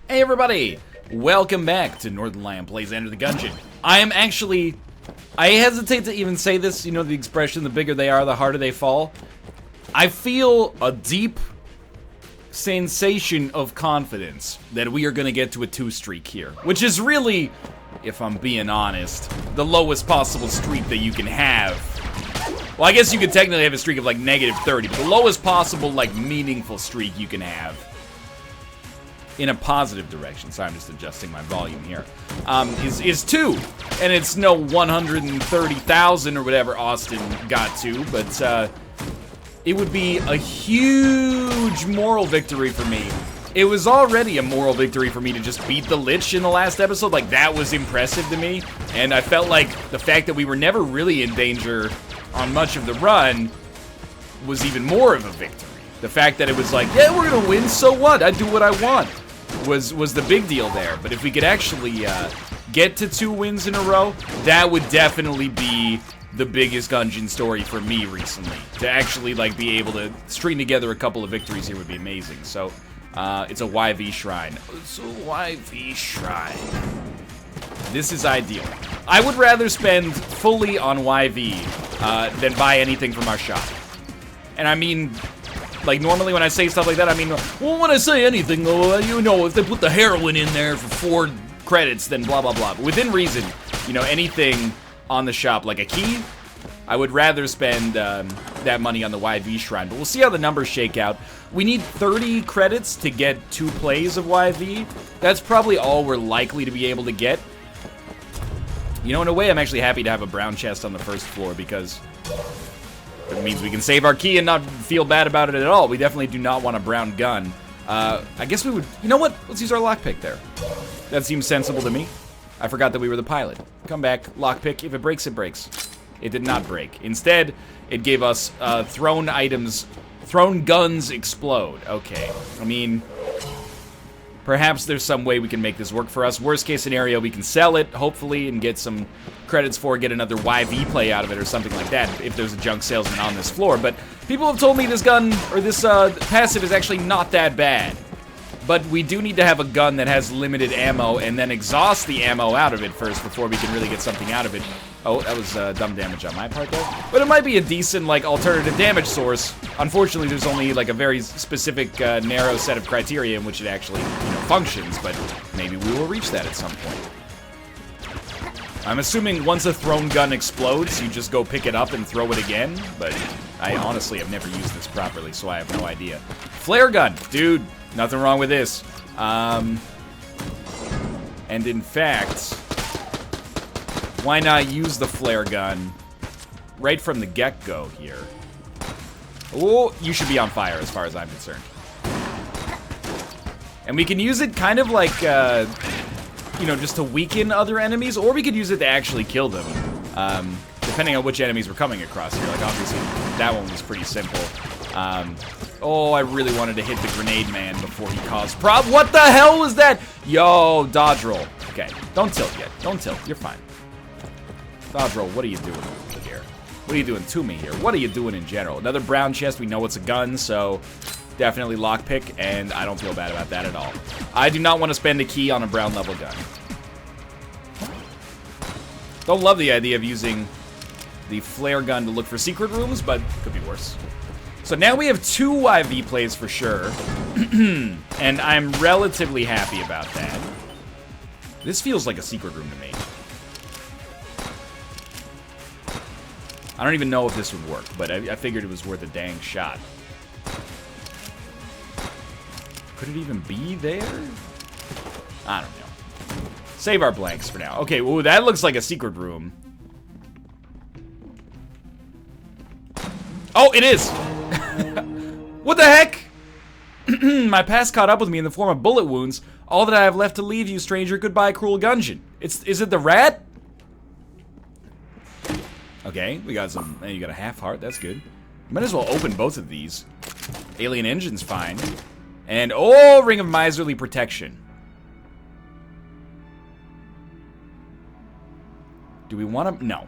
Hey everybody! Welcome back to Northernlion Plays Enter the Gungeon. I hesitate to even say this, you know the expression, the bigger they are, the harder they fall. I feel a deep sensation of confidence that we are going to get to a 2 streak here. Which is really, if I'm being honest, the lowest possible streak that you can have. Well, I guess you could technically have a streak of like -30, but the lowest possible, like, meaningful streak you can have. In a positive direction, so I'm just adjusting my volume here, is 2. And it's no 130,000 or whatever Austin got to, but it would be a huge moral victory for me. It was already a moral victory for me to just beat the Lich in the last episode. Like, that was impressive to me, and I felt like the fact that we were never really in danger on much of the run was even more of a victory. The fact that it was like, yeah, we're gonna win, so what? I do what I want. Was the big deal there. But if we could actually get to 2 wins in a row, that would definitely be the biggest Gungeon story for me recently. To actually like be able to string together a couple of victories here would be amazing. So it's a YV shrine. It's a YV shrine. This is ideal. I would rather spend fully on YV than buy anything from our shop. And I mean, like, normally when I say stuff like that, I mean, well, when I say anything, though, you know, if they put the heroin in there for 4 credits, then blah, blah, blah. But within reason, you know, anything on the shop, like a key, I would rather spend that money on the YV shrine. But we'll see how the numbers shake out. We need 30 credits to get 2 plays of YV. That's probably all we're likely to be able to get. You know, in a way, I'm actually happy to have a brown chest on the 1st floor, because it means we can save our key and not feel bad about it at all. We definitely do not want a brown gun. I guess we would... You know what? Let's use our lockpick there. That seems sensible to me. I forgot that we were the pilot. Come back, lockpick. If it breaks, it breaks. It did not break. Instead, it gave us thrown items. Thrown guns explode. Okay. I mean, perhaps there's some way we can make this work for us. Worst case scenario, we can sell it, hopefully, and get some credits for, get another YV play out of it or something like that, if there's a junk salesman on this floor. But people have told me this gun, or this passive, is actually not that bad. But we do need to have a gun that has limited ammo, and then exhaust the ammo out of it first before we can really get something out of it. Oh, that was dumb damage on my part there. But it might be a decent, like, alternative damage source. Unfortunately, there's only, like, a very specific, narrow set of criteria in which it actually, you know, functions. But maybe we will reach that at some point. I'm assuming once a thrown gun explodes, you just go pick it up and throw it again. But I honestly have never used this properly, so I have no idea. Flare gun, dude. Nothing wrong with this. And in fact, why not use the flare gun right from the get-go here? Oh, you should be on fire as far as I'm concerned. And we can use it kind of like, you know, just to weaken other enemies, or we could use it to actually kill them, depending on which enemies we're coming across here. Like, obviously, that one was pretty simple. Oh, I really wanted to hit the grenade man before he caused what the hell was that? Yo, dodge roll. Okay, don't tilt yet. Don't tilt. You're fine. Dodge roll, what are you doing here? What are you doing to me here? What are you doing in general? Another brown chest. We know it's a gun, so definitely lockpick, and I don't feel bad about that at all. I do not want to spend a key on a brown level gun. Don't love the idea of using the flare gun to look for secret rooms, but could be worse. So now we have 2 YV plays for sure, and I'm relatively happy about that. This feels like a secret room to me. I don't even know if this would work, but I figured it was worth a dang shot. Could it even be there? I don't know. Save our blanks for now. Okay, well, that looks like a secret room. Oh, it is! What the heck? My past caught up with me in the form of bullet wounds. All that I have left to leave you, stranger. Goodbye, cruel Gungeon. Is it the rat? Okay, we got some. You got a half heart. That's good. Might as well open both of these. Alien engine's fine. And oh, ring of miserly protection. Do we want to? No.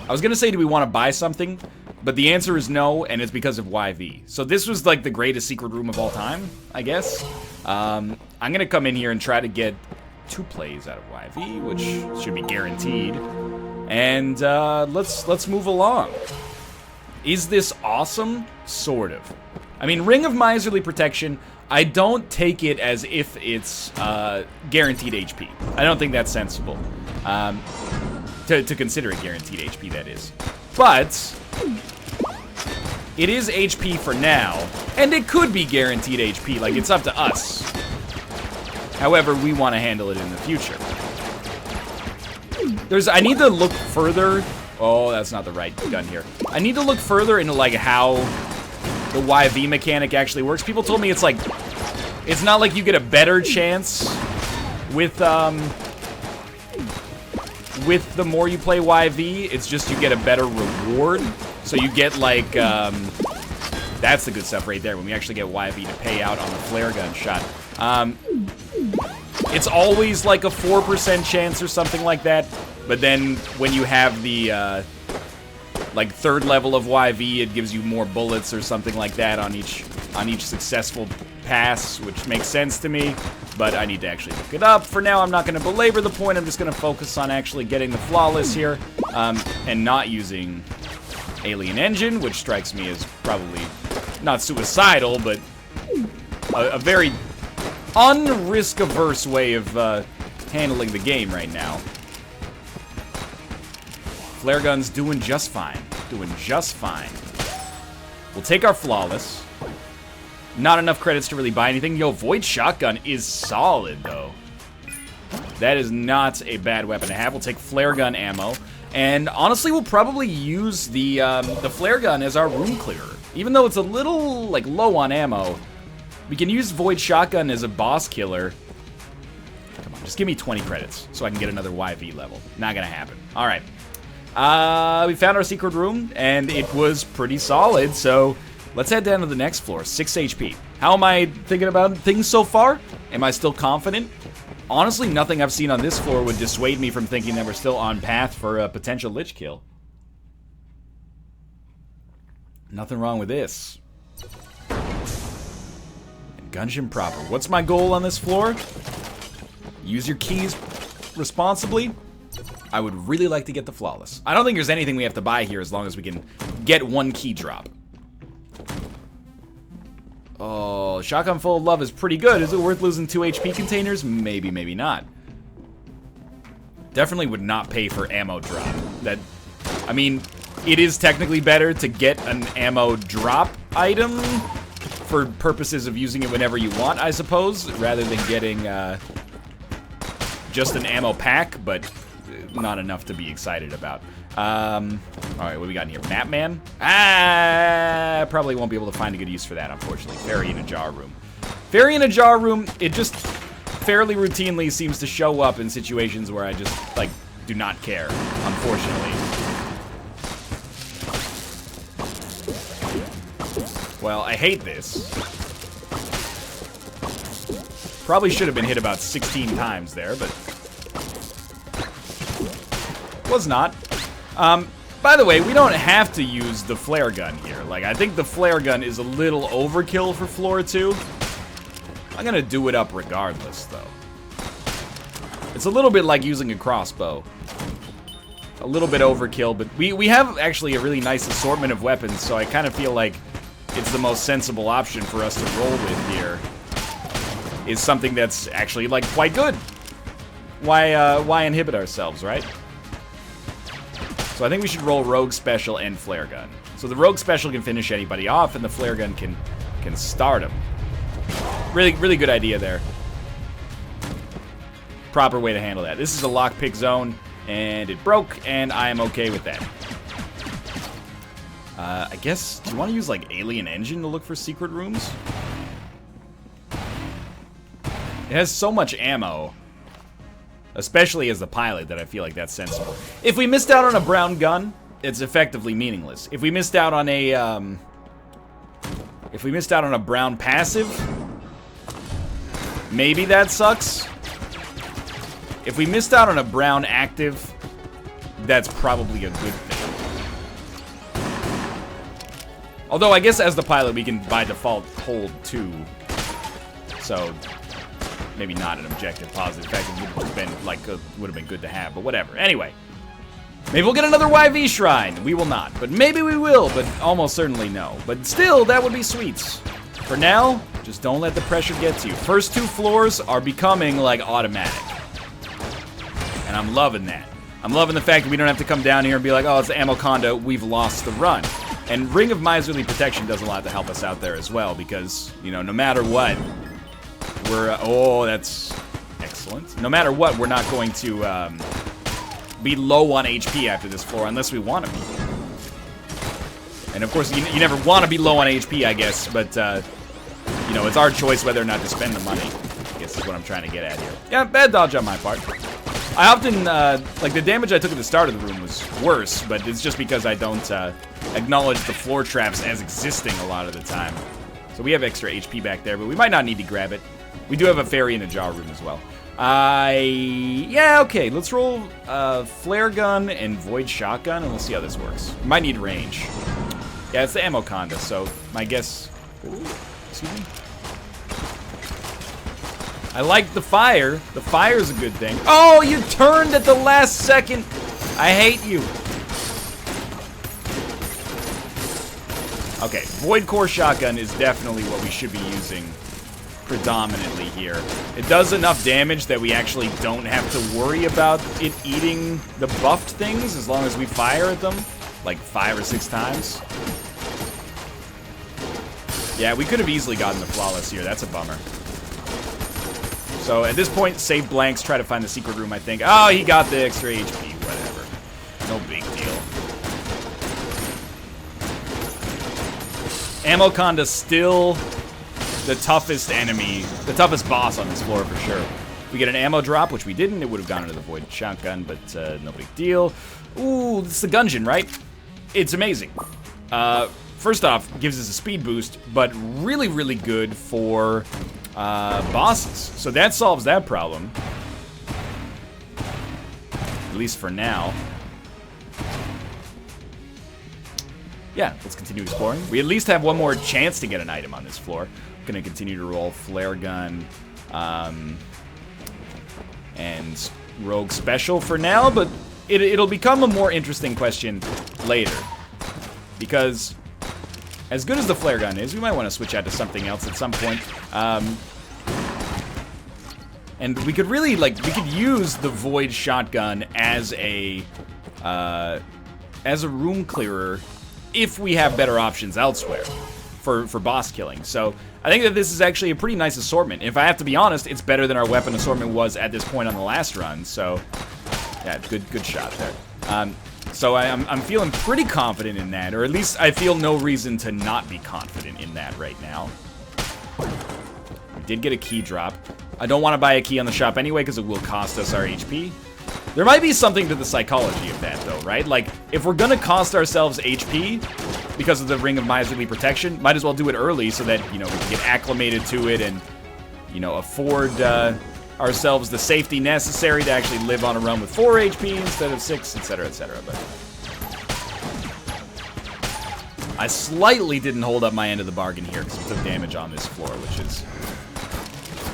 I was gonna say, do we want to buy something? But the answer is no, and it's because of YV. So this was like the greatest secret room of all time, I guess. I'm gonna come in here and try to get 2 plays out of YV, which should be guaranteed. And let's move along. Is this awesome? Sort of. I mean, Ring of Miserly Protection, I don't take it as if it's guaranteed HP. I don't think that's sensible. To consider it guaranteed HP, that is. But it is HP for now, and it could be guaranteed HP. Like, it's up to us. However, we want to handle it in the future. I need to look further. Oh, that's not the right gun here. I need to look further into, like, how the YV mechanic actually works. People told me it's like, it's not like you get a better chance with the more you play YV. It's just you get a better reward. So you get, like, that's the good stuff right there, when we actually get YV to pay out on the flare gun shot. It's always like a 4% chance or something like that, but then when you have the, like, 3rd level of YV, it gives you more bullets or something like that on each successful pass, which makes sense to me, but I need to actually look it up. For now, I'm not going to belabor the point. I'm just going to focus on actually getting the flawless here, and not using Alien Engine, which strikes me as probably not suicidal, but a very unrisk-averse way of handling the game right now. Flare gun's doing just fine. Doing just fine. We'll take our flawless. Not enough credits to really buy anything. Yo, Void Shotgun is solid, though. That is not a bad weapon to have. We'll take flare gun ammo. And honestly, we'll probably use the flare gun as our room clearer. Even though it's a little, like, low on ammo, we can use Void Shotgun as a boss killer. Come on, just give me 20 credits so I can get another YV level. Not gonna happen. All right. We found our secret room, and it was pretty solid, so let's head down to the next floor. 6 HP. How am I thinking about things so far? Am I still confident? Honestly, nothing I've seen on this floor would dissuade me from thinking that we're still on path for a potential lich kill. Nothing wrong with this. And Gungeon proper. What's my goal on this floor? Use your keys responsibly. I would really like to get the flawless. I don't think there's anything we have to buy here as long as we can get 1 key drop. Oh, Shotgun Full of Love is pretty good. Is it worth losing 2 HP containers? Maybe, maybe not. Definitely would not pay for ammo drop. I mean, it is technically better to get an ammo drop item for purposes of using it whenever you want, I suppose, rather than getting just an ammo pack, but not enough to be excited about. Alright, what do we got in here? Map Man? Probably won't be able to find a good use for that, unfortunately. Fairy in a jar room. Fairy in a jar room, it just fairly routinely seems to show up in situations where I just, like, do not care, unfortunately. Well, I hate this. Probably should have been hit about 16 times there, but was not. By the way, we don't have to use the flare gun here. Like, I think the flare gun is a little overkill for floor 2. I'm gonna do it up regardless, though. It's a little bit like using a crossbow. A little bit overkill, but we have actually a really nice assortment of weapons, so I kind of feel like it's the most sensible option for us to roll with here. Is something that's actually, like, quite good. Why inhibit ourselves, right? So I think we should roll Rogue Special and Flare Gun. So the Rogue Special can finish anybody off, and the Flare Gun can start them. Really, really good idea there. Proper way to handle that. This is a lockpick zone, and it broke, and I am okay with that. I guess, do you want to use, like, Alien Engine to look for secret rooms? It has so much ammo. Especially as the pilot, that I feel like that's sensible. If we missed out on a brown gun, it's effectively meaningless. If we missed out on a, brown passive, maybe that sucks. If we missed out on a brown active, that's probably a good thing. Although, I guess as the pilot, we can, by default, hold 2. So, maybe not an objective positive. In fact, it would have been, like, would have been good to have, but whatever. Anyway. Maybe we'll get another YV shrine. We will not. But maybe we will, but almost certainly no. But still, that would be sweet. For now, just don't let the pressure get to you. First 2 floors are becoming, like, automatic. And I'm loving that. I'm loving the fact that we don't have to come down here and be like, oh, it's the ammo condo, we've lost the run. And Ring of Miserly Protection does a lot to help us out there as well, because, you know, no matter what, we're, oh, that's excellent. No matter what, we're not going to be low on HP after this floor, unless we want to be. And of course, you never want to be low on HP, I guess, but, you know, it's our choice whether or not to spend the money, I guess is what I'm trying to get at here. Yeah, bad dodge on my part. I often, like, the damage I took at the start of the room was worse, but it's just because I don't acknowledge the floor traps as existing a lot of the time. So we have extra HP back there, but we might not need to grab it. We do have a fairy in the jar room as well. Yeah, okay, let's roll flare gun and void shotgun, and we'll see how this works. Might need range. Yeah, it's the ammo conda, so my guess... Ooh, excuse me? I like the fire. The fire's a good thing. Oh, you turned at the last second. I hate you. Okay, Void Core Shotgun is definitely what we should be using predominantly here. It does enough damage that we actually don't have to worry about it eating the buffed things as long as we fire at them, like 5 or 6 times. Yeah, we could have easily gotten the flawless here. That's a bummer. So at this point, save blanks, try to find the secret room, I think. Oh, he got the extra HP, whatever. No big deal. Ammo Conda's still the toughest enemy, the toughest boss on this floor for sure. If we get an ammo drop, which we didn't, it would have gone into the void shotgun, but no big deal. Ooh, this is the Gungeon, right? It's amazing. First off, gives us a speed boost, but really, really good for bosses. So that solves that problem. At least for now. Yeah, let's continue exploring. We at least have one more chance to get an item on this floor. I'm gonna continue to roll flare gun and rogue special for now, but it'll become a more interesting question later. Because as good as the flare gun is, we might want to switch out to something else at some point. And we could really, like, we could use the void shotgun as a room clearer if we have better options elsewhere for boss killing. So I think that this is actually a pretty nice assortment. If I have to be honest, it's better than our weapon assortment was at this point on the last run. So yeah, good shot there. So I'm feeling pretty confident in that, or at least I feel no reason to not be confident in that right now. We did get a key drop. I don't want to buy a key on the shop anyway because it will cost us our HP. There might be something to the psychology of that though, right? Like, if we're gonna cost ourselves HP because of the Ring of Miserly Protection, might as well do it early so that, you know, we can get acclimated to it and, you know, afford ourselves the safety necessary to actually live on a run with 4 HP instead of 6, etc., etc. But I slightly didn't hold up my end of the bargain here because we took damage on this floor, which is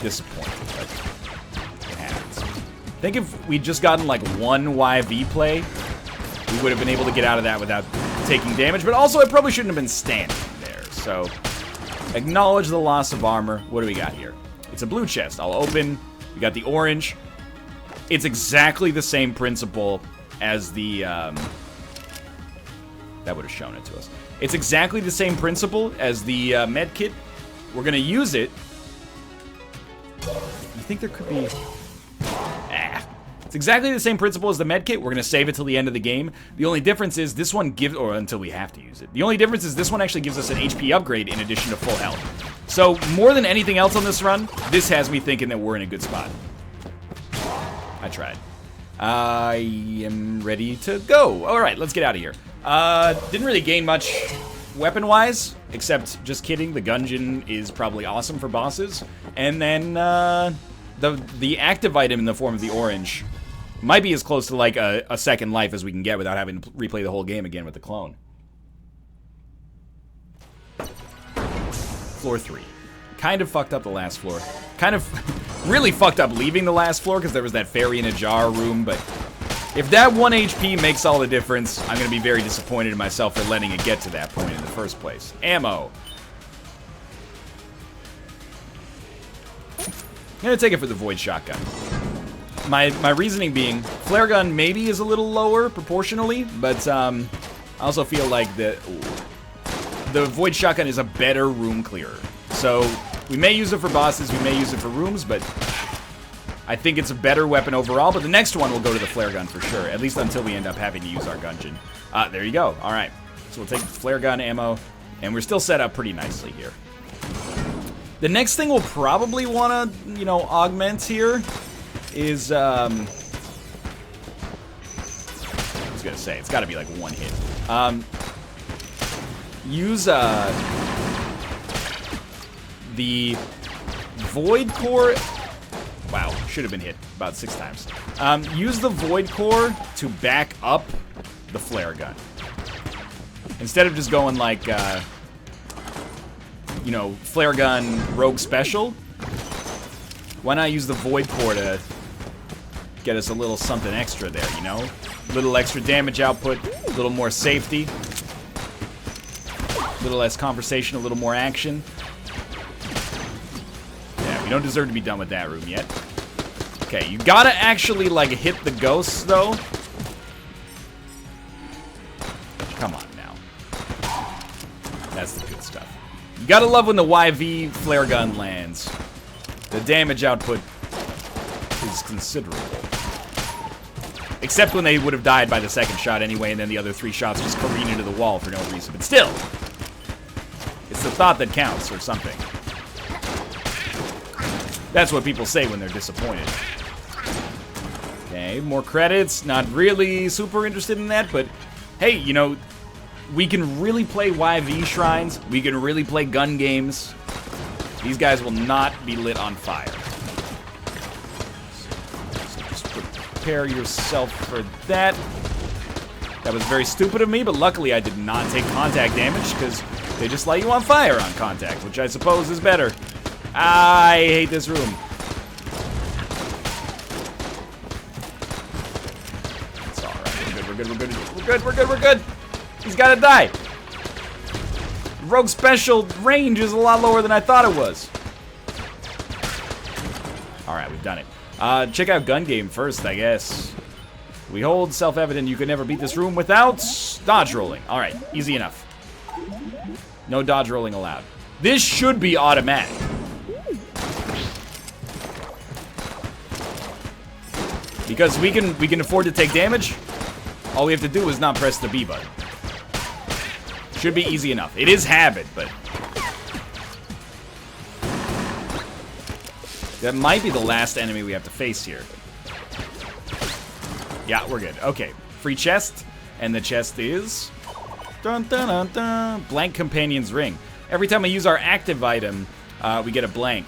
disappointing, but it happens. I think if we'd just gotten like one YV play, we would have been able to get out of that without taking damage, but also I probably shouldn't have been standing there. So acknowledge the loss of armor. What do we got here? It's a blue chest. I'll open. We got the orange. It's exactly the same principle as the, that would have shown it to us. It's exactly the same principle as the med kit. We're gonna use it. You think there could be... It's exactly the same principle as the med kit. We're gonna save it till the end of the game. The only difference is this one gives, or until we have to use it. The only difference is this one actually gives us an HP upgrade in addition to full health. So, more than anything else on this run, this has me thinking that we're in a good spot. I tried. I am ready to go. Alright, let's get out of here. Didn't really gain much weapon-wise, except, just kidding, the Gungeon is probably awesome for bosses. And then, the active item in the form of the orange might be as close to, like, a second life as we can get without having to replay the whole game again with the clone. floor 3. Kind of fucked up the last floor. Kind of really fucked up leaving the last floor because there was that fairy in a jar room, but if that 1 HP makes all the difference, I'm going to be very disappointed in myself for letting it get to that point in the first place. Ammo. I'm going to take it for the Void Shotgun. My reasoning being, Flare Gun maybe is a little lower proportionally, but I also feel like the Void Shotgun is a better room clearer. So we may use it for bosses, we may use it for rooms, but I think it's a better weapon overall. But the next one will go to the Flare Gun for sure, at least until we end up having to use our Gungeon. There you go. All right. So we'll take Flare Gun ammo, and we're still set up pretty nicely here. The next thing we'll probably want to, you know, augment here is, I was going to say, it's got to be like 1 hit. Use, the Void Core. Wow, should have been hit about 6 times. Use the Void Core to back up the Flare Gun. Instead of just going like, you know, Flare Gun Rogue Special, why not use the Void Core to get us a little something extra there, you know? A little extra damage output, a little more safety, a little less conversation, a little more action. We don't deserve to be done with that room yet. Okay, you gotta actually, like, hit the ghosts, though. Come on, now. That's the good stuff. You gotta love when the YV flare gun lands. The damage output is considerable. Except when they would have died by the second shot anyway, and then the other 3 shots just careen into the wall for no reason. But still, it's the thought that counts, or something. That's what people say when they're disappointed. Okay, more credits. Not really super interested in that, but hey, you know, we can really play YV shrines. We can really play gun games. These guys will not be lit on fire. So just prepare yourself for that. That was very stupid of me, but luckily I did not take contact damage because they just light you on fire on contact, which I suppose is better. I hate this room. It's alright. We're good. We're good. He's gotta die. Rogue Special range is a lot lower than I thought it was. Alright, we've done it. Check out Gun Game first, I guess. We hold self-evident you can never beat this room without dodge rolling. Alright, easy enough. No dodge rolling allowed. This should be automatic. Because we can afford to take damage. All we have to do is not press the B button. Should be easy enough. It is habit, but that might be the last enemy we have to face here. Yeah, we're good. Okay, free chest, and the chest is dun, dun, dun, dun, blank companion's ring. Every time I use our active item, we get a blank.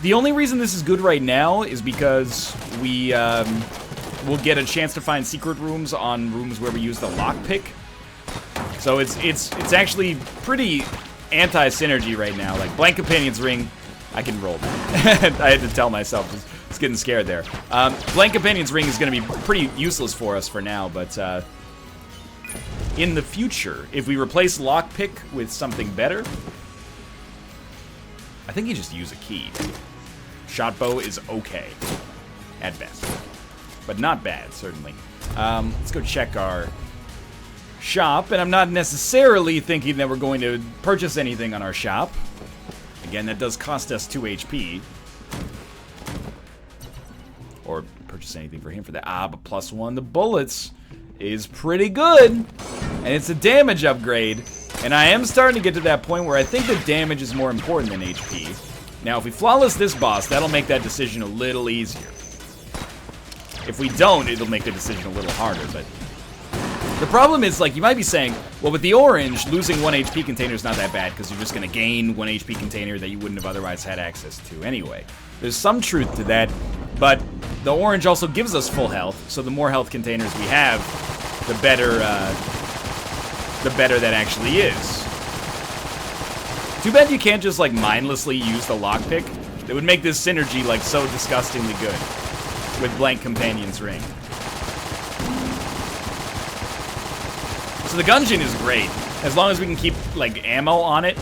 The only reason this is good right now is because we will get a chance to find secret rooms on rooms where we use the lockpick. So it's actually pretty anti-synergy right now. Like blank companion's ring, I can roll that. I had to tell myself, just getting scared there. Blank companion's ring is going to be pretty useless for us for now, but in the future, if we replace lockpick with something better, I think you just use a key. Shotbow is okay, at best, but not bad, certainly. Let's go check our shop, and I'm not necessarily thinking that we're going to purchase anything on our shop. Again, that does cost us 2 HP. Or purchase anything for him for that. But +1 the bullets is pretty good, and it's a damage upgrade. And I am starting to get to that point where I think the damage is more important than HP. Now, if we flawless this boss, that'll make that decision a little easier. If we don't, it'll make the decision a little harder, but the problem is, like, you might be saying, well, with the orange, losing 1 HP container is not that bad because you're just going to gain 1 HP container that you wouldn't have otherwise had access to anyway. There's some truth to that, but the orange also gives us full health, so the more health containers we have, the better that actually is. Too bad you can't just, like, mindlessly use the lockpick. That would make this synergy, like, so disgustingly good with Blank Companion's Ring. So the Gungeon is great. As long as we can keep, like, ammo on it,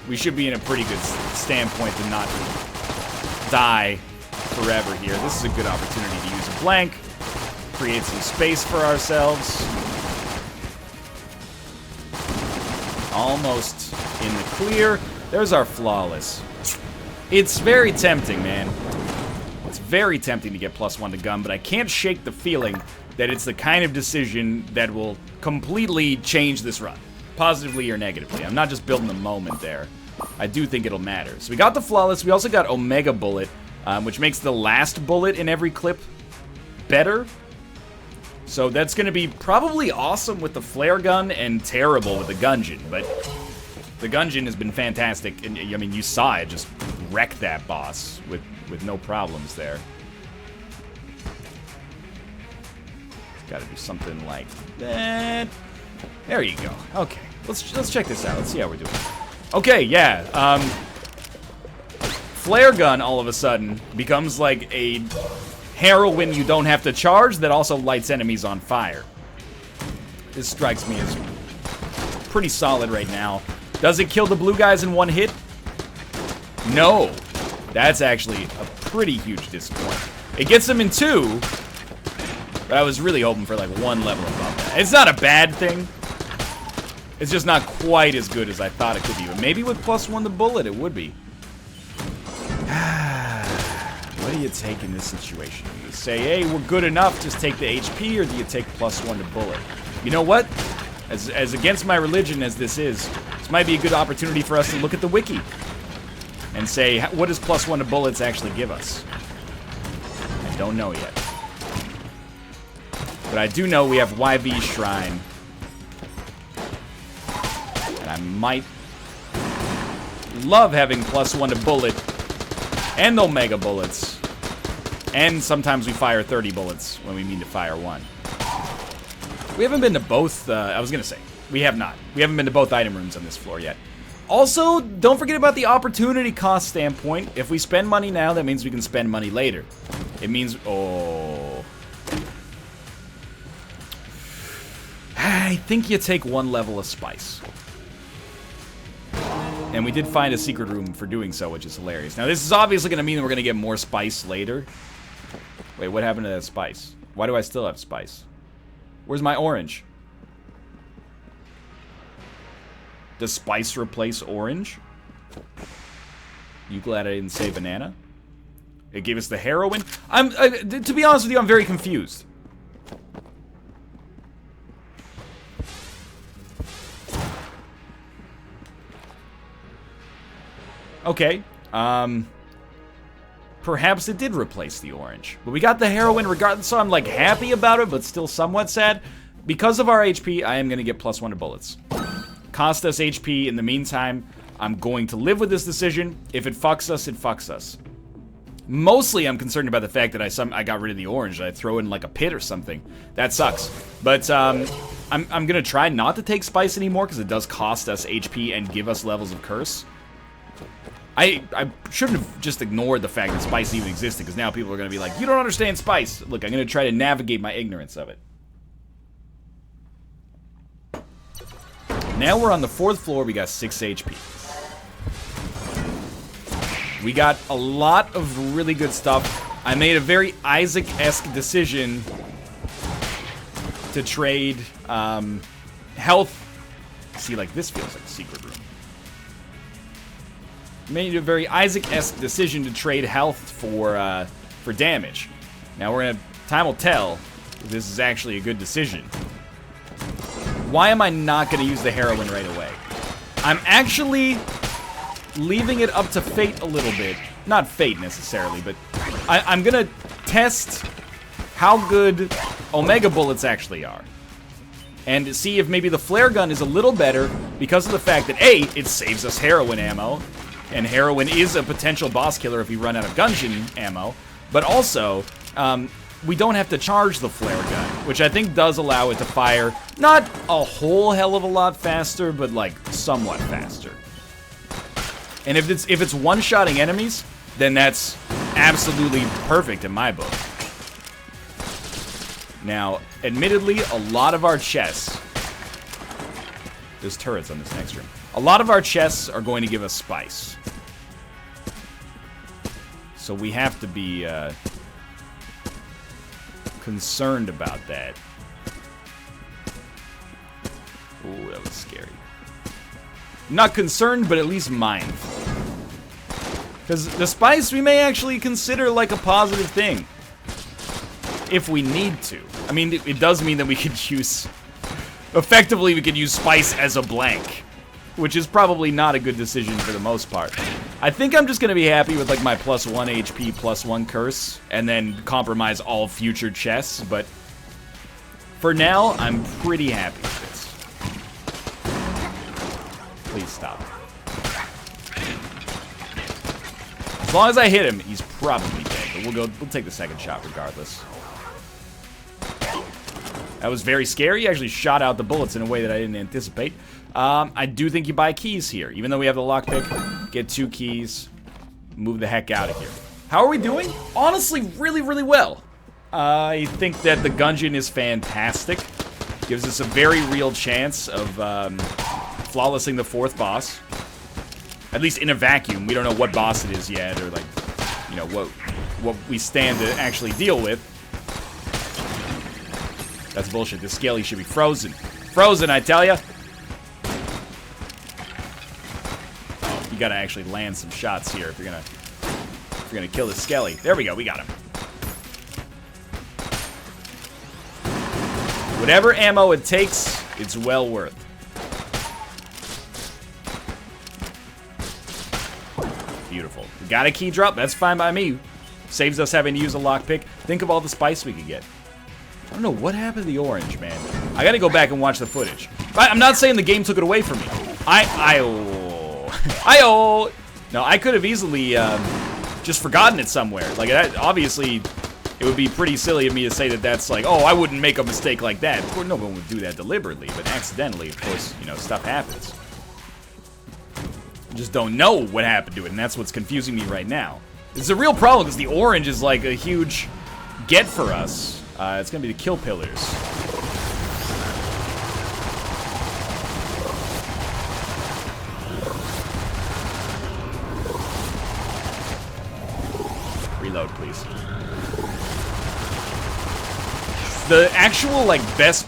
we should be in a pretty good standpoint to not die forever here. This is a good opportunity to use a blank, create some space for ourselves. Almost in the clear. There's our flawless. It's very tempting, man. It's very tempting to get +1 to gun, but I can't shake the feeling that it's the kind of decision that will completely change this run, positively or negatively. I'm not just building the moment there. I do think it'll matter. So we got the flawless. We also got Omega Bullet, which makes the last bullet in every clip better. So that's going to be probably awesome with the flare gun and terrible with the Gungeon. But the Gungeon has been fantastic. And I mean, you saw it just wreck that boss with no problems there. Got to do something like that. There you go. Okay, let's check this out. Let's see how we're doing. Okay, yeah. Flare gun all of a sudden becomes like a heroin you don't have to charge that also lights enemies on fire. This strikes me as pretty solid right now. Does it kill the blue guys in one hit? No. That's actually a pretty huge disappointment. It gets them in 2, but I was really hoping for like 1 level above that. It's not a bad thing. It's just not quite as good as I thought it could be. But maybe with +1 to bullet, it would be. What do you take in this situation? Do you say, hey, we're good enough, just take the HP, or do you take +1 to bullet? You know what? As against my religion as this might be a good opportunity for us to look at the wiki and say, what does +1 to bullets actually give us? I don't know yet. But I do know we have YV Shrine. And I might love having +1 to bullet and Omega bullets. And sometimes we fire 30 bullets when we mean to fire 1. We haven't been to both, I was gonna say, we have not. We haven't been to both item rooms on this floor yet. Also, don't forget about the opportunity cost standpoint. If we spend money now, that means we can spend money later. It means, oh. I think you take 1 level of spice. And we did find a secret room for doing so, which is hilarious. Now, this is obviously going to mean that we're going to get more spice later. Wait, what happened to that spice? Why do I still have spice? Where's my orange? Does spice replace orange? You glad I didn't say banana? It gave us the heroin? To be honest with you, I'm very confused. Okay, perhaps it did replace the orange. But we got the heroin regardless, so I'm like happy about it, but still somewhat sad. Because of our HP, I am going to get +1 to bullets. Cost us HP in the meantime. I'm going to live with this decision. If it fucks us, it fucks us. Mostly I'm concerned about the fact that I got rid of the orange. I throw in like a pit or something. That sucks. But I'm going to try not to take spice anymore because it does cost us HP and give us levels of curse. I shouldn't have just ignored the fact that spice even existed, because now people are going to be like, you don't understand spice. Look, I'm going to try to navigate my ignorance of it. Now we're on the 4th floor. We got 6 HP. We got a lot of really good stuff. I made a very Isaac-esque decision to trade health. See, like, this feels like a secret room. Made a very Isaac-esque decision to trade health for damage. Now time will tell if this is actually a good decision. Why am I not going to use the heroin right away? I'm actually leaving it up to fate a little bit. Not fate necessarily, but I'm going to test how good Omega bullets actually are. And see if maybe the flare gun is a little better because of the fact that A, it saves us heroin ammo. And heroin is a potential boss killer if we run out of Gungeon ammo. But also, we don't have to charge the flare gun, which I think does allow it to fire not a whole hell of a lot faster, but like somewhat faster. And if it's one-shotting enemies, then that's absolutely perfect in my book. Now, admittedly, a lot of our chests... There's turrets on this next room. A lot of our chests are going to give us spice. So we have to be concerned about that. Ooh, that was scary. Not concerned, but at least mindful. Because the spice we may actually consider like a positive thing. If we need to. I mean, it does mean that we could use... Effectively, we could use spice as a blank. Which is probably not a good decision for the most part. I think I'm just going to be happy with like my +1 HP, +1 curse. And then compromise all future chests. But for now, I'm pretty happy with this. Please stop. As long as I hit him, he's probably dead. But we'll take the second shot regardless. That was very scary. He actually shot out the bullets in a way that I didn't anticipate. I do think you buy keys here. Even though we have the lockpick, get 2 keys. Move the heck out of here. How are we doing? Honestly, really, really well. I think that the Gungeon is fantastic. Gives us a very real chance of flawlessing the 4th boss. At least in a vacuum. We don't know what boss it is yet, or like, you know, what we stand to actually deal with. That's bullshit. This scaly should be frozen. Frozen, I tell ya. Oh, you gotta actually land some shots here if you're gonna kill the skelly. There we go. We got him. Whatever ammo it takes, it's well worth. Beautiful. We got a key drop. That's fine by me. Saves us having to use a lockpick. Think of all the spice we could get. I don't know what happened to the orange, man. I gotta go back and watch the footage. But I'm not saying the game took it away from me. No, I could have easily just forgotten it somewhere. Like, that, obviously, it would be pretty silly of me to say that that's like, oh, I wouldn't make a mistake like that. Of course, no one would do that deliberately, but accidentally, of course, you know, stuff happens. I just don't know what happened to it, and that's what's confusing me right now. It's a real problem, because the orange is like a huge get for us. It's gonna be the kill pillars. Reload, please. The actual, like, best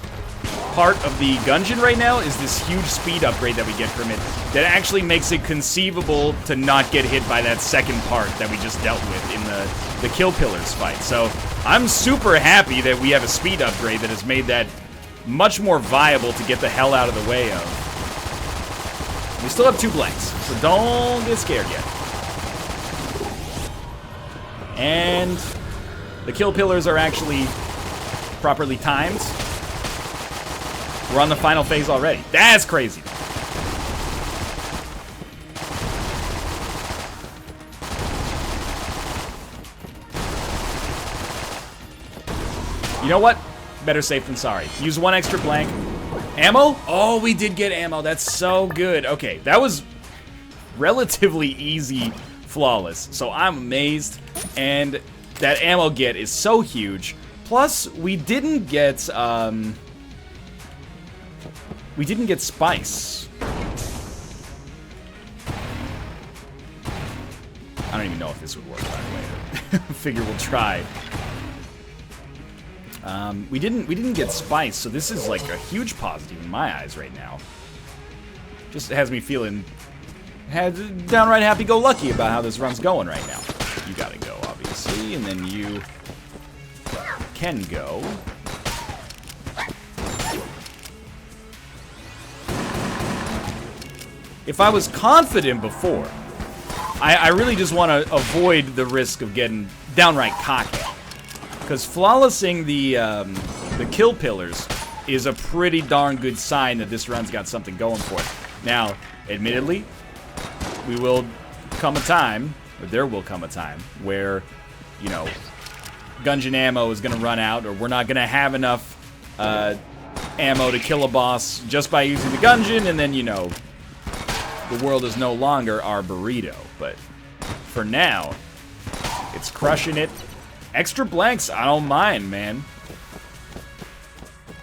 part of the Gungeon right now is this huge speed upgrade that we get from it that actually makes it conceivable to not get hit by that second part that we just dealt with in the kill pillars fight. So I'm super happy that we have a speed upgrade that has made that much more viable to get the hell out of the way of. We still have 2 blanks, so don't get scared yet. And the kill pillars are actually properly timed. We're on the final phase already. That's crazy. You know what? Better safe than sorry. Use 1 extra blank. Ammo? Oh, we did get ammo. That's so good. Okay, that was relatively easy, flawless. So I'm amazed. And that ammo get is so huge. Plus, we didn't get spice. I don't even know if this would work, by the way. Figure we'll try. We didn't get spice, so this is like a huge positive in my eyes right now. Just has me feeling downright happy-go-lucky about how this run's going right now. You gotta go, obviously, and then you can go. If I was confident before, I really just want to avoid the risk of getting downright cocky. Because flawlessing the kill pillars is a pretty darn good sign that this run's got something going for it. Now, admittedly, there will come a time where, you know, Gungeon ammo is going to run out, or we're not going to have enough ammo to kill a boss just by using the Gungeon, and then, you know, the world is no longer our burrito. But for now, it's crushing it. Extra blanks, I don't mind, man.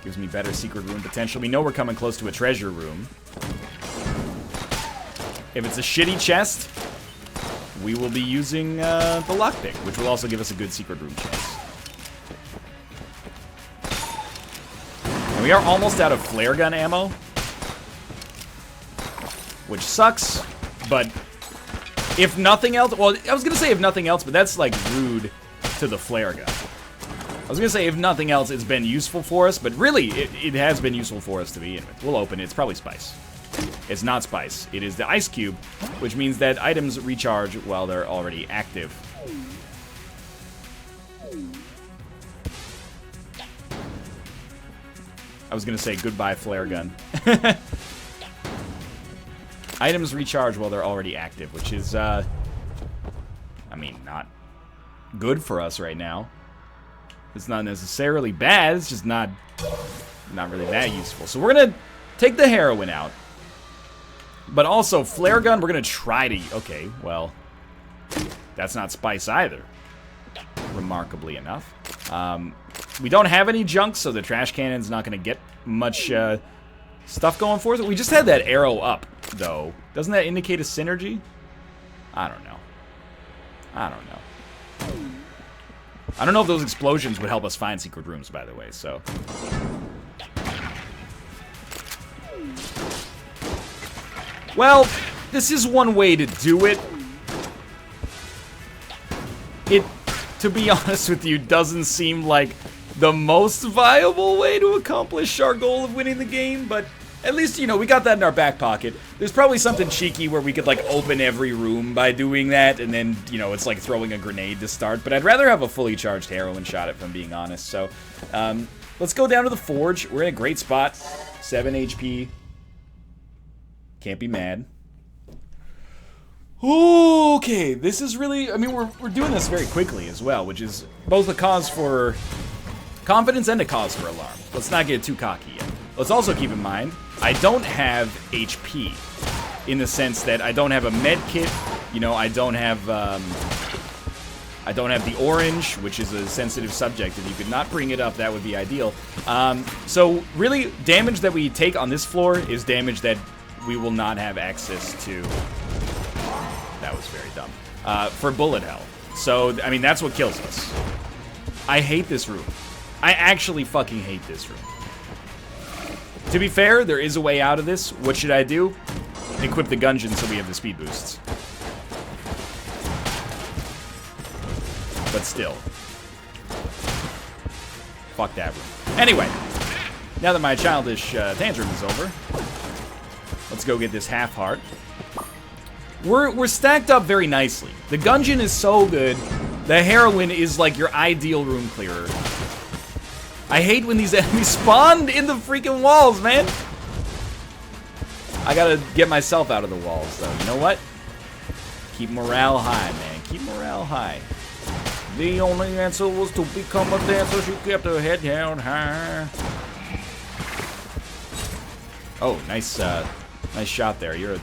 Gives me better secret room potential. We know we're coming close to a treasure room. If it's a shitty chest, we will be using the lockpick, which will also give us a good secret room chance. And we are almost out of flare gun ammo, which sucks, but if nothing else, well, I was gonna say if nothing else, but that's like rude to the flare gun. I was gonna say if nothing else, it's been useful for us, but really, it has been useful for us to begin with. We'll open it, it's probably spice. It's not spice. It is the ice cube, which means that items recharge while they're already active. I was gonna say goodbye flare gun. Items recharge while they're already active, which is, I mean, not good for us right now. It's not necessarily bad, it's just not really that useful. So we're gonna take the heroin out. But also, flare gun, we're gonna try to... Okay, well, that's not spice either, remarkably enough. We don't have any junk, so the trash cannon's not gonna get much stuff going for us. We just had that arrow up, though. Doesn't that indicate a synergy? I don't know. I don't know. I don't know if those explosions would help us find secret rooms, by the way, so... Well, this is one way to do it. It, to be honest with you, doesn't seem like the most viable way to accomplish our goal of winning the game, but at least, you know, we got that in our back pocket. There's probably something cheeky where we could, like, open every room by doing that, and then, you know, it's like throwing a grenade to start, but I'd rather have a fully charged heroin shot, if I'm being honest, so, let's go down to the forge. We're in a great spot. 7 HP. Can't be mad. Okay, this is really... I mean, we're doing this very quickly as well, which is both a cause for confidence and a cause for alarm. Let's not get too cocky yet. Let's also keep in mind, I don't have HP, in the sense that I don't have a med kit, you know, I don't have the orange, which is a sensitive subject. If you could not bring it up, that would be ideal. So really, damage that we take on this floor is damage that we will not have access to. That was very dumb. For bullet hell. So, I mean, that's what kills us. I hate this room. I actually fucking hate this room. To be fair, there is a way out of this. What should I do? Equip the Gungeon so we have the speed boosts. But still. Fuck that room. Anyway, now that my childish tantrum is over, let's go get this half heart. We're stacked up very nicely. The Gungeon is so good. The heroin is like your ideal room clearer. I hate when these enemies spawn in the freaking walls, man. I gotta get myself out of the walls, though. You know what? Keep morale high, man. Keep morale high. The only answer was to become a dancer. She kept her head down high. Oh, nice, nice shot there. You're a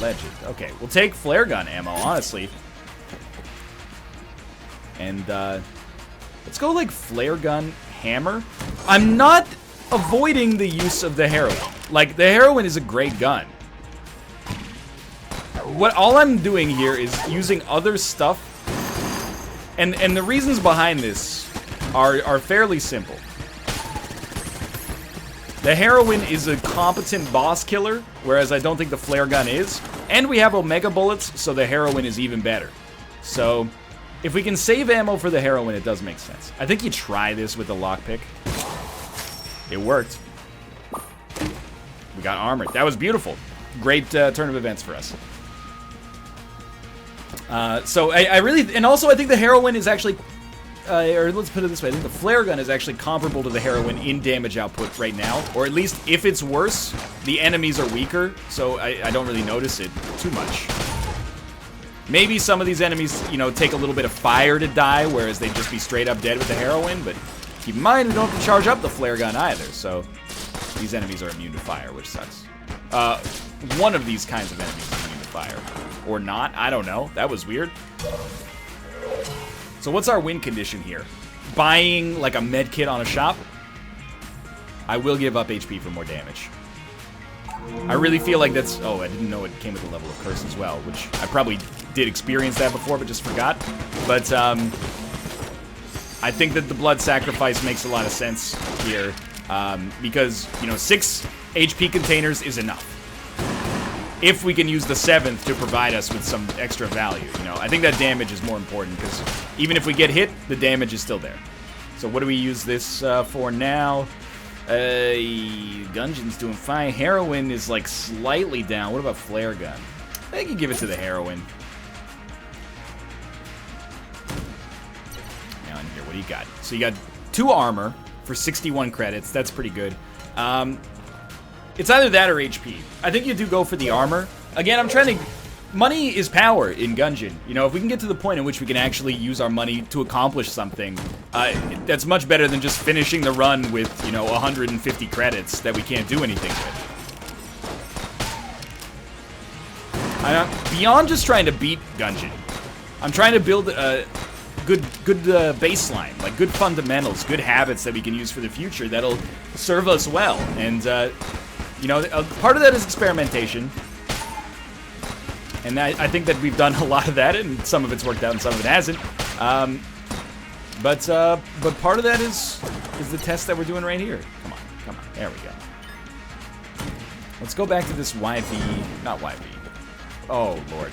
legend. Okay, we'll take flare gun ammo, honestly. And, let's go, like, flare gun hammer. I'm not avoiding the use of the heroin. Like, the heroin is a great gun. All I'm doing here is using other stuff. And the reasons behind this are fairly simple. The heroin is a competent boss killer, whereas I don't think the flare gun is. And we have Omega bullets, so the heroin is even better. So, if we can save ammo for the heroin, it does make sense. I think you try this with the lockpick. It worked. We got armored. That was beautiful. Great turn of events for us. So I really, and also I think the heroin is actually, or let's put it this way, I think the flare gun is actually comparable to the heroin in damage output right now, or at least if it's worse, the enemies are weaker, so I don't really notice it too much. Maybe some of these enemies, you know, take a little bit of fire to die, whereas they'd just be straight up dead with the heroin, but keep in mind we don't have to charge up the flare gun either, so these enemies are immune to fire, which sucks. one of these kinds of enemies is immune to fire. Or not, I don't know. That was weird. So what's our win condition here? Buying like a med kit on a shop? I will give up HP for more damage. I really feel like that's... Oh, I didn't know it came with a level of curse as well, which I probably did experience that before, but just forgot. But, I think that the blood sacrifice makes a lot of sense here, because, you know, 6 HP containers is enough. If we can use the 7th to provide us with some extra value, you know. I think that damage is more important, because even if we get hit, the damage is still there. So what do we use this for now? Gungeon's doing fine. Heroin is, like, slightly down. What about flare gun? I can give it to the heroin. Now in here, what do you got? So you got 2 armor for 61 credits. That's pretty good. It's either that or HP. I think you do go for the armor. Again, I'm trying to... Money is power in Gungeon. You know, if we can get to the point in which we can actually use our money to accomplish something, that's much better than just finishing the run with, you know, 150 credits that we can't do anything with. Beyond just trying to beat Gungeon, I'm trying to build a good baseline, like good fundamentals, good habits that we can use for the future that'll serve us well. And, you know, part of that is experimentation. And I think that we've done a lot of that, and some of it's worked out and some of it hasn't. But part of that is the test that we're doing right here. Come on, there we go. Let's go back to this YV, not YV. Oh, Lord.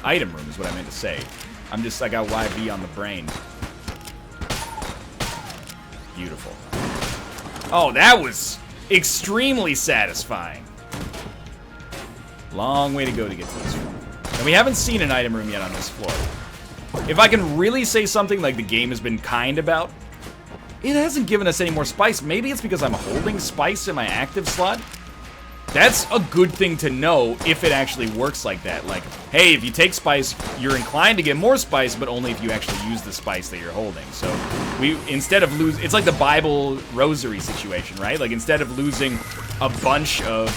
Item room is what I meant to say. I got YV on the brain. Beautiful. Oh, that was extremely satisfying. Long way to go to get to this room. And we haven't seen an item room yet on this floor. If I can really say something like the game has been kind about, it hasn't given us any more spice. Maybe it's because I'm holding spice in my active slot. That's a good thing to know if it actually works like that. Like, hey, if you take spice, you're inclined to get more spice, but only if you actually use the spice that you're holding. So instead of it's like the Bible rosary situation, right? Like, instead of losing a bunch of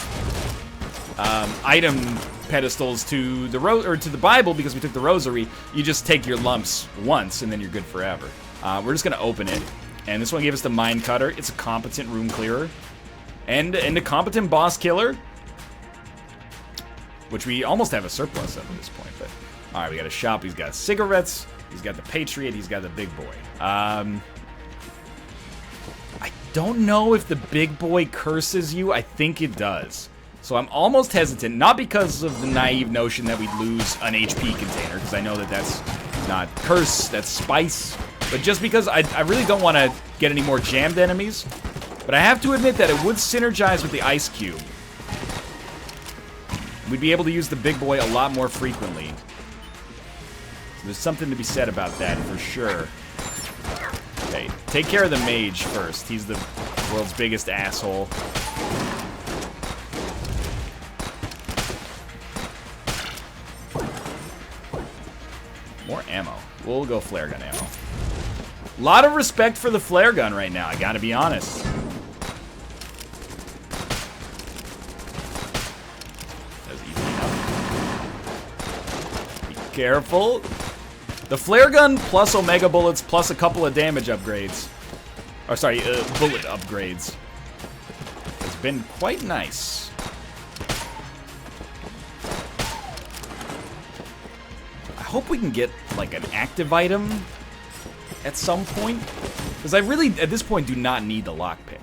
item pedestals to the Bible because we took the rosary, you just take your lumps once and then you're good forever. We're just gonna open it, and this one gave us the mine cutter. It's a competent room clearer and a competent boss killer, which we almost have a surplus of at this point. But all right, we got a shop. He's got cigarettes. He's got the Patriot. He's got the big boy. I don't know if the big boy curses you. I think it does. So I'm almost hesitant, not because of the naive notion that we'd lose an HP container, because I know that that's not curse, that's spice, but just because I really don't want to get any more jammed enemies. But I have to admit that it would synergize with the ice cube. We'd be able to use the big boy a lot more frequently. So there's something to be said about that for sure. Okay, take care of the mage first. He's the world's biggest asshole. More ammo. We'll go flare gun ammo. A lot of respect for the flare gun right now, I gotta be honest. That's easy enough. Be careful. The flare gun plus Omega bullets plus a couple of damage upgrades. Or sorry, bullet upgrades. Has been quite nice. I hope we can get, like, an active item at some point. Because I really, at this point, do not need the lockpick.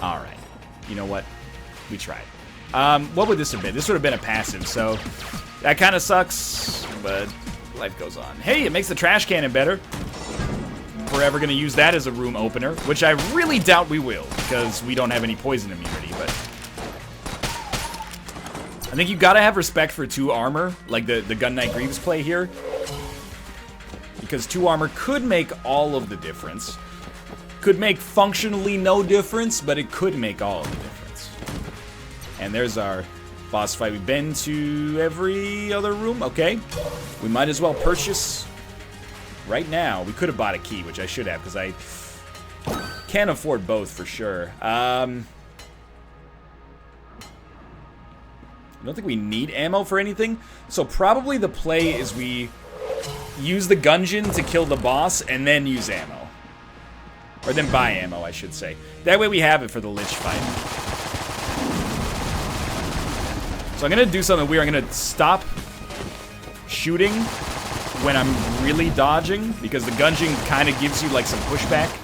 Alright. You know what? We tried. What would this have been? This would have been a passive, so that kind of sucks, but life goes on. Hey, it makes the trash cannon better. We're ever going to use that as a room opener, which I really doubt we will, because we don't have any poison immunity, but I think you gotta have respect for 2 armor, like the Gun Knight Greaves play here, because 2 armor could make all of the difference. Could make functionally no difference, but it could make all of the difference. And there's our boss fight. We've been to every other room. Okay, we might as well purchase right now. We could have bought a key, which I should have, because I can't afford both for sure. I don't think we need ammo for anything. So probably the play is we use the Gungeon to kill the boss and then use ammo. Or then buy ammo, I should say. That way we have it for the lich fight. So I'm going to do something weird. I'm going to stop shooting when I'm really dodging, because the Gungeon kind of gives you like some pushback.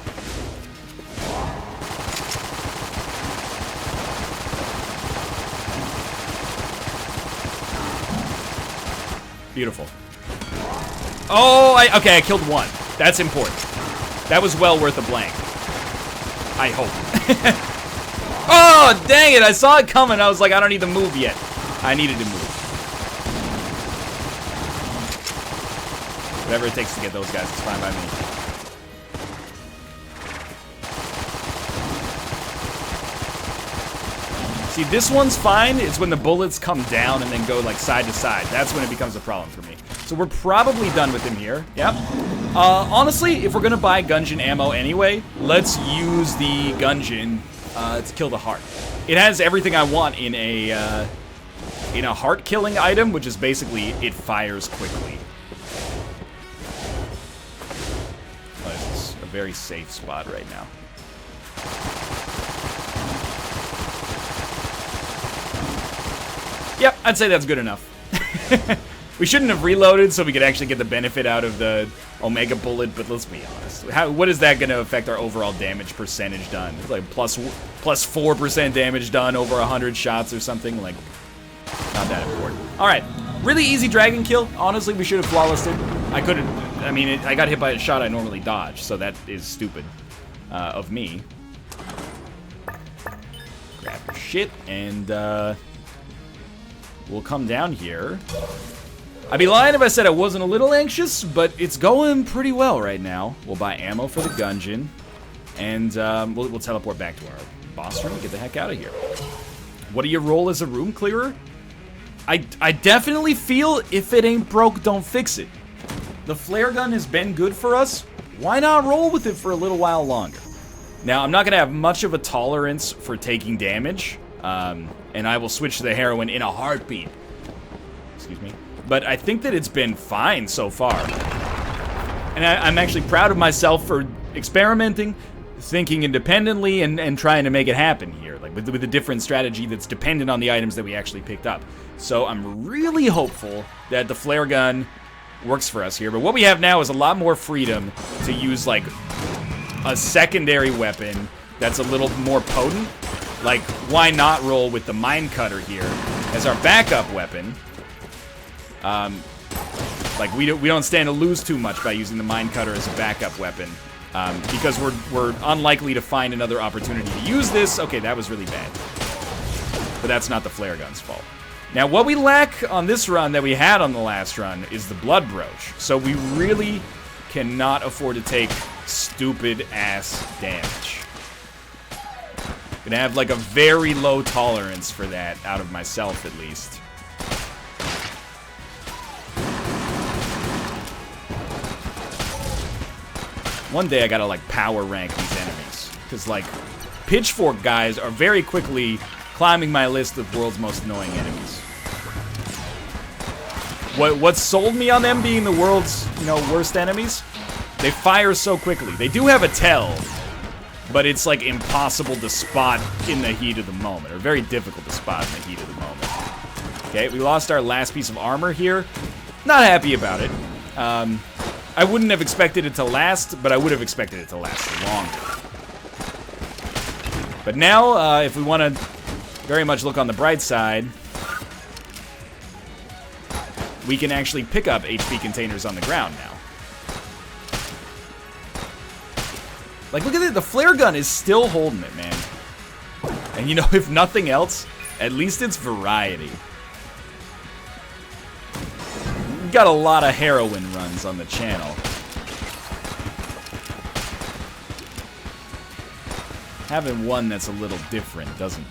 Beautiful. Oh, okay, I killed one. That's important. That was well worth a blank. I hope. Oh, dang it, I saw it coming. I was like, I don't need to move yet. I needed to move. Whatever it takes to get those guys is fine by me. See, this one's fine. It's when the bullets come down and then go like side to side. That's when it becomes a problem for me. So we're probably done with him here. Yep. Honestly, if we're gonna buy Gungeon ammo anyway, let's use the Gungeon to kill the heart. It has everything I want in a heart killing item, which is basically it fires quickly. Oh, this is a very safe spot right now. Yep, I'd say that's good enough. We shouldn't have reloaded so we could actually get the benefit out of the Omega Bullet, but let's be honest. What is that going to affect our overall damage percentage done? It's like plus 4% damage done over 100 shots or something. Like, not that important. Alright, really easy dragon kill. Honestly, we should have flawlessed it. I couldn't, I mean, I got hit by a shot I normally dodge, so that is stupid of me. Grab your shit, and we'll come down here. I'd be lying if I said I wasn't a little anxious, but it's going pretty well right now. We'll buy ammo for the Gungeon, and we'll teleport back to our boss room and get the heck out of here. What do you roll as a room clearer? I definitely feel if it ain't broke, don't fix it. The flare gun has been good for us. Why not roll with it for a little while longer? Now, I'm not going to have much of a tolerance for taking damage, and I will switch to the heroin in a heartbeat. Excuse me. But I think that it's been fine so far. And I'm actually proud of myself for experimenting, thinking independently, and trying to make it happen here, like with a different strategy that's dependent on the items that we actually picked up. So I'm really hopeful that the flare gun works for us here. But what we have now is a lot more freedom to use like a secondary weapon that's a little more potent. Like, why not roll with the mine cutter here as our backup weapon? Like we don't stand to lose too much by using the mine cutter as a backup weapon, because we're unlikely to find another opportunity to use this. Okay, that was really bad, but that's not the flare gun's fault. Now, what we lack on this run that we had on the last run is the blood brooch, so we really cannot afford to take stupid ass damage. Gonna have like a very low tolerance for that out of myself, at least. One day I gotta like power rank these enemies, because like pitchfork guys are very quickly climbing my list of world's most annoying enemies. What sold me on them being the world's, worst enemies? They fire so quickly. They do have a tell, but it's like impossible to spot in the heat of the moment, or very difficult to spot in the heat of the moment. Okay, we lost our last piece of armor here. Not happy about it. I wouldn't have expected it to last, but I would have expected it to last longer. But now, if we want to very much look on the bright side, we can actually pick up HP containers on the ground now. Like, look at it, the flare gun is still holding it, man. And if nothing else, at least it's variety. We've got a lot of heroin runs on the channel. Having one that's a little different doesn't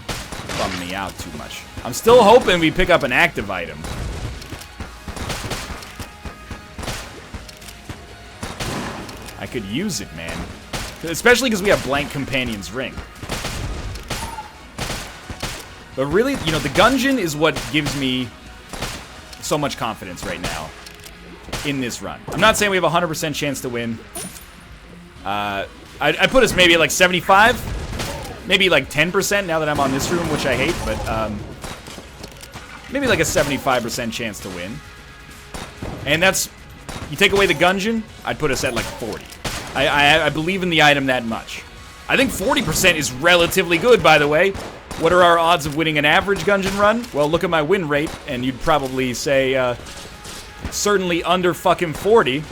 bum me out too much. I'm still hoping we pick up an active item. I could use it, man. Especially because we have blank Companion's Ring. But really, you know, the Gungeon is what gives me so much confidence right now in this run. I'm not saying we have a 100% chance to win. I put us maybe at like 75, maybe like 10% now that I'm on this room, which I hate, but maybe like a 75% chance to win. And that's, you take away the Gungeon, I'd put us at like 40. I believe in the item that much. I think 40% is relatively good, by the way. What are our odds of winning an average Gungeon run? Well, look at my win rate, and you'd probably say, certainly under fucking 40.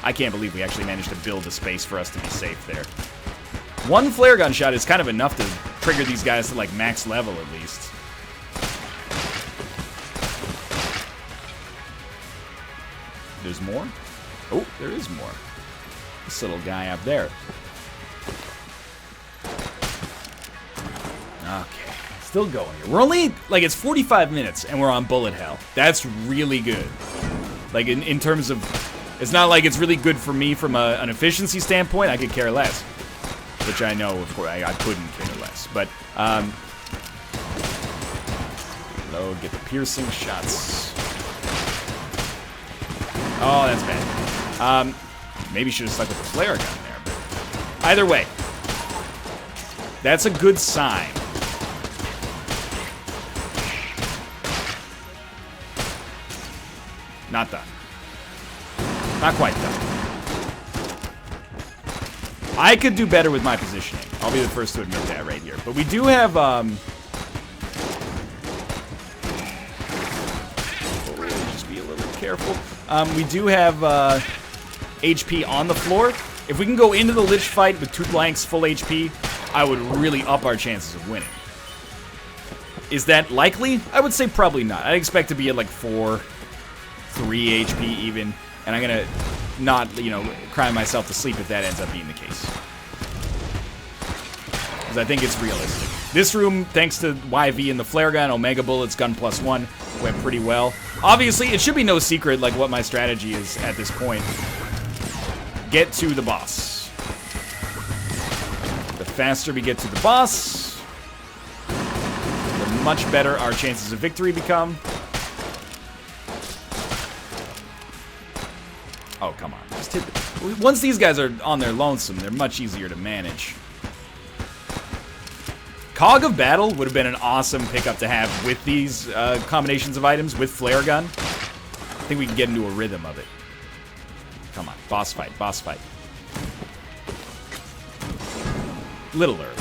I can't believe we actually managed to build a space for us to be safe there. One flare gun shot is kind of enough to trigger these guys to, like, max level, at least. There's more? Oh, there is more. This little guy up there. Okay, still going here. We're only, like, it's 45 minutes, and we're on bullet hell. That's really good. Like, in terms of, it's not like it's really good for me from an efficiency standpoint. I could care less. Which I know, of course, I couldn't care less. But, load, get the piercing shots. Oh, that's bad. Maybe should have stuck with the flare gun there. But either way, that's a good sign. Not done. Not quite done. I could do better with my positioning. I'll be the first to admit that right here. But we do have, just be a little careful. We do have, HP on the floor. If we can go into the Lich fight with 2 blanks, full HP, I would really up our chances of winning. Is that likely? I would say probably not. I'd expect to be at like 4, 3 HP even. And I'm gonna not, you know, cry myself to sleep if that ends up being the case. Because I think it's realistic. This room, thanks to YV and the flare gun, Omega Bullets, gun +1, went pretty well. Obviously, it should be no secret, like, what my strategy is at this point. Get to the boss. The faster we get to the boss, the much better our chances of victory become. Oh, come on. Just hit the... Once these guys are on their lonesome, they're much easier to manage. Cog of Battle would have been an awesome pickup to have with these combinations of items, with flare gun. I think we can get into a rhythm of it. Come on. Boss fight. Boss fight. Little early.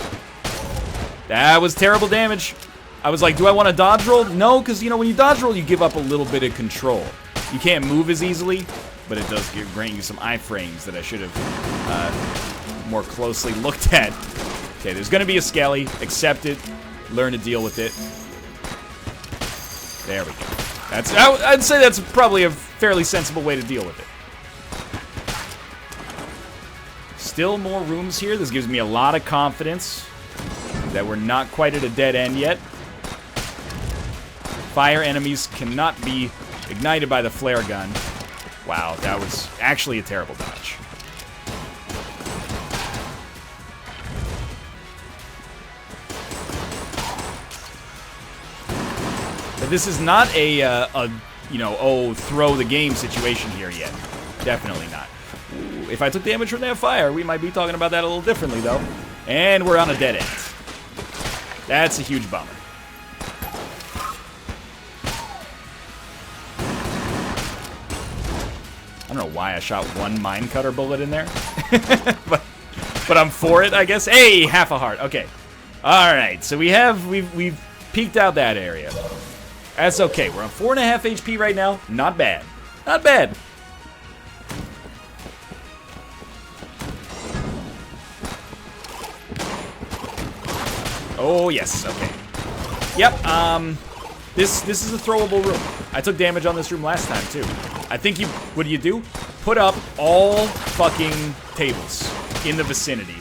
That was terrible damage. I was like, do I want to dodge roll? No, because, you know, when you dodge roll, you give up a little bit of control. You can't move as easily, but it does grant you some iframes that I should have more closely looked at. Okay, there's going to be a skelly. Accept it. Learn to deal with it. There we go. I'd say that's probably a fairly sensible way to deal with it. Still more rooms here. This gives me a lot of confidence that we're not quite at a dead end yet. Fire enemies cannot be ignited by the flare gun. Wow, that was actually a terrible dodge. But this is not a you know, oh, throw the game situation here yet. Definitely not. Ooh, if I took damage from that fire, we might be talking about that a little differently, though. And we're on a dead end. That's a huge bummer. I don't know why I shot one mine cutter bullet in there. but I'm for it, I guess. Hey, half a heart. Okay. All right. So we've peeked out that area. That's okay. We're on 4.5 HP right now. Not bad. Not bad. Oh, yes. Okay. Yep. This is a throwable room. I took damage on this room last time, too. I think what do? Put up all fucking tables in the vicinity.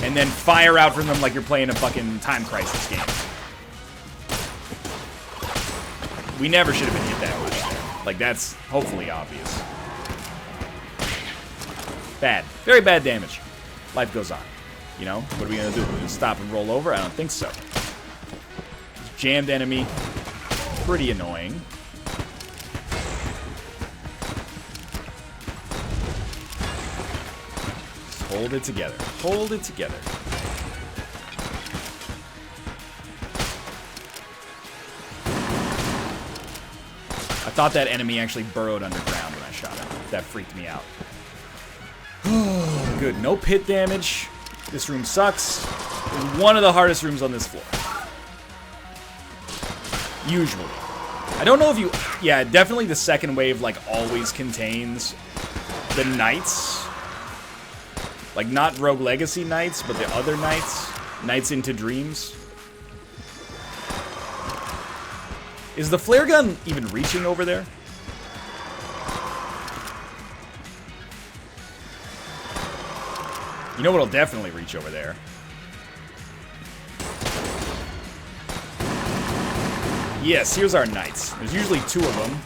And then fire out from them like you're playing a fucking Time Crisis game. We never should have been hit that much there. Like, that's hopefully obvious. Bad. Very bad damage. Life goes on. You know? What are we going to do? We're going to stop and roll over? I don't think so. Jammed enemy. Pretty annoying. Just hold it together. Hold it together. I thought that enemy actually burrowed underground when I shot him. That freaked me out. Good. No pit damage. This room sucks. It's one of the hardest rooms on this floor. Usually. I don't know if you... Yeah, definitely the second wave, like, always contains the knights. Like, not Rogue Legacy knights, but the other knights. Knights into Dreams. Is the flare gun even reaching over there? You know what'll definitely reach over there? Yes, here's our knights. There's usually 2 of them.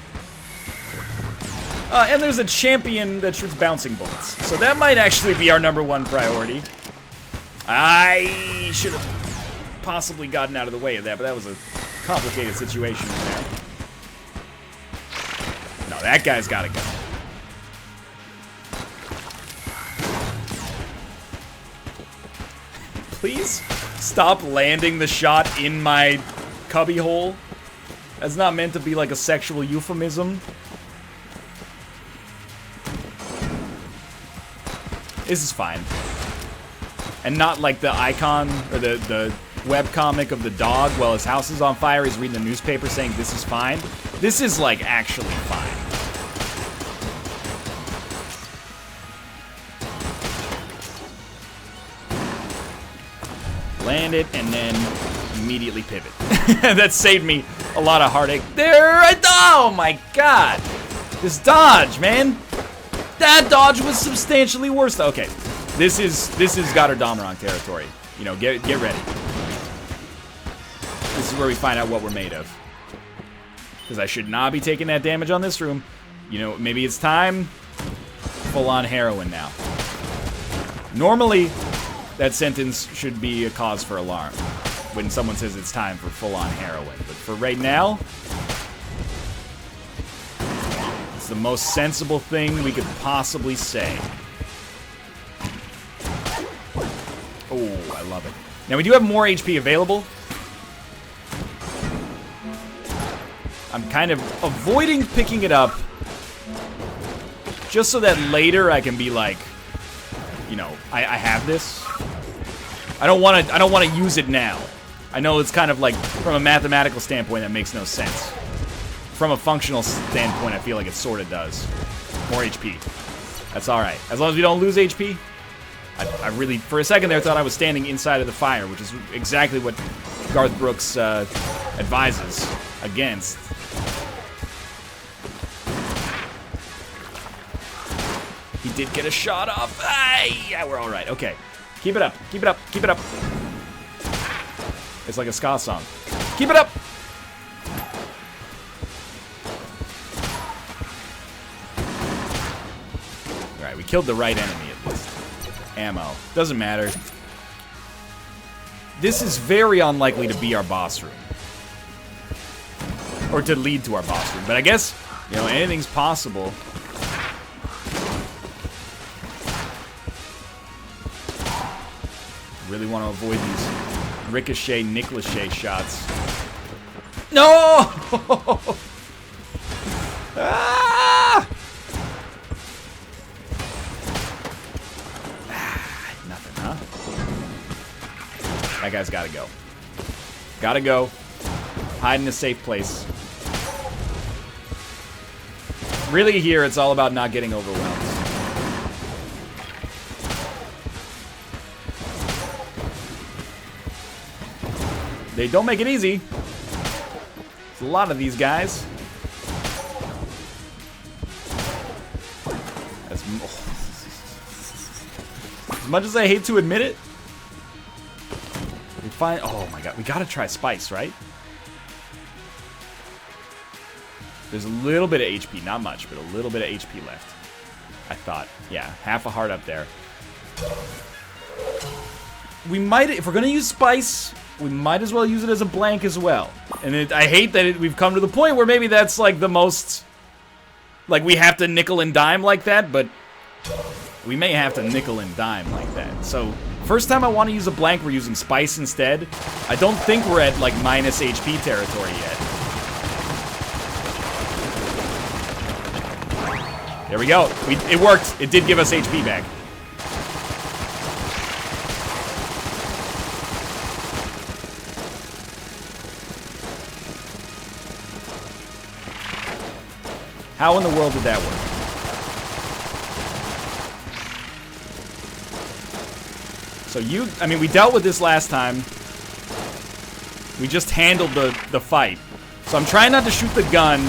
And there's a champion that shoots bouncing bullets. So that might actually be our #1 priority. I should have possibly gotten out of the way of that, but that was a complicated situation there. No, that guy's gotta go. Please stop landing the shot in my cubby hole. That's not meant to be like a sexual euphemism. This is fine. And not like the icon or the webcomic of the dog while his house is on fire. He's reading the newspaper saying this is fine. This is like actually fine. Land it and then immediately pivot. That saved me a lot of heartache. Oh my god! This dodge, man. That dodge was substantially worse. Okay, this is Goddard-Dameron territory. You know, get ready. This is where we find out what we're made of. Because I should not be taking that damage on this room. You know, maybe it's time. Full-on heroin now. Normally, that sentence should be a cause for alarm when someone says it's time for full-on heroin. But for right now, it's the most sensible thing we could possibly say. Oh, I love it. Now, we do have more HP available. I'm kind of avoiding picking it up just so that later I can be like, you know, I have this. I don't want to use it now. I know it's kind of like, from a mathematical standpoint, that makes no sense. From a functional standpoint, I feel like it sort of does. More HP. That's alright. As long as we don't lose HP. I really, for a second there, thought I was standing inside of the fire, which is exactly what Garth Brooks advises against. He did get a shot off. Yeah, we're alright. Okay. Keep it up. Keep it up. Keep it up. It's like a ska song. Keep it up! Alright, we killed the right enemy at least. Ammo. Doesn't matter. This is very unlikely to be our boss room. Or to lead to our boss room. But I guess, you know, anything's possible. Really want to avoid these ricochet, Nicolas shots. No! Ah! Nothing, huh? That guy's gotta go. Gotta go. Hide in a safe place. Really here, it's all about not getting overwhelmed. They don't make it easy. There's a lot of these guys. As much as I hate to admit it, we find. Oh my god, we gotta try spice, right? There's a little bit of HP, not much, but a little bit of HP left. I thought. Yeah, half a heart up there. We might, if we're gonna use spice, we might as well use it as a blank as well. And I hate that we've come to the point where maybe that's like the most, like we have to nickel and dime like that, but we may have to nickel and dime like that. So, first time I want to use a blank, we're using spice instead. I don't think we're at like minus HP territory yet. There we go. It worked. It did give us HP back. How in the world did that work? So I mean, we dealt with this last time. We just handled the fight. So I'm trying not to shoot the gun.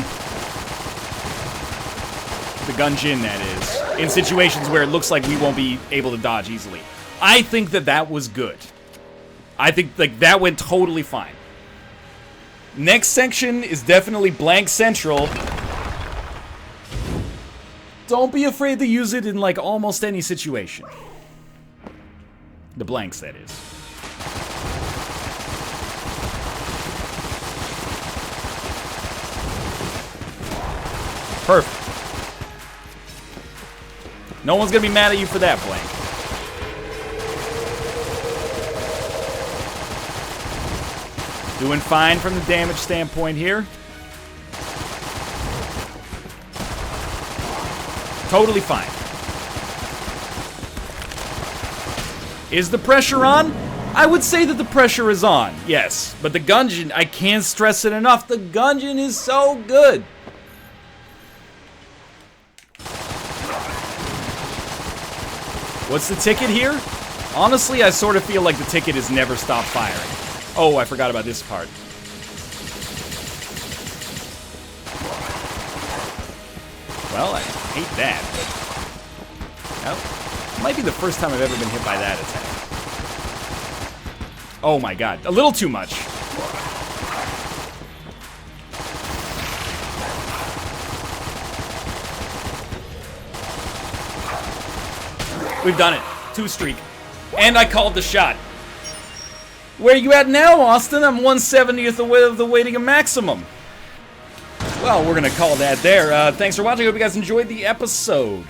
The Gungeon, that is. In situations where it looks like we won't be able to dodge easily. I think that was good. I think, like, that went totally fine. Next section is definitely blank central. Don't be afraid to use it in, like, almost any situation. The blanks, that is. Perfect. No one's gonna be mad at you for that, blank. Doing fine from the damage standpoint here. Totally fine. Is the pressure on? I would say that the pressure is on, yes. But the Gungeon, I can't stress it enough, the Gungeon is so good. What's the ticket here? Honestly, I sort of feel like the ticket is never stop firing. Oh, I forgot about this part. Well, I hate that, but... Well, it might be the first time I've ever been hit by that attack. Oh my god, a little too much. We've done it. 2 streak. And I called the shot. Where you at now, Austin? I'm 1/70th away of the waiting a maximum. Well, we're gonna call that there. Thanks for watching. I hope you guys enjoyed the episode.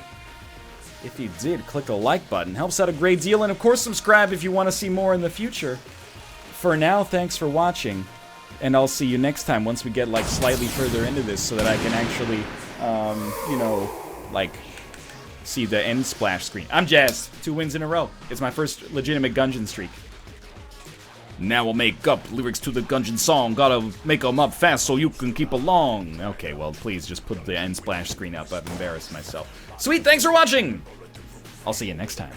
If you did, click the like button. Helps out a great deal. And of course, subscribe if you want to see more in the future. For now, thanks for watching. And I'll see you next time once we get, like, slightly further into this so that I can actually, you know, like... see the end splash screen. I'm jazzed. 2 wins in a row. It's my first legitimate Gungeon streak. Now we'll make up lyrics to the Gungeon song. Gotta make them up fast so you can keep along. Okay, well, please just put the end splash screen up. I've embarrassed myself. Sweet, thanks for watching! I'll see you next time.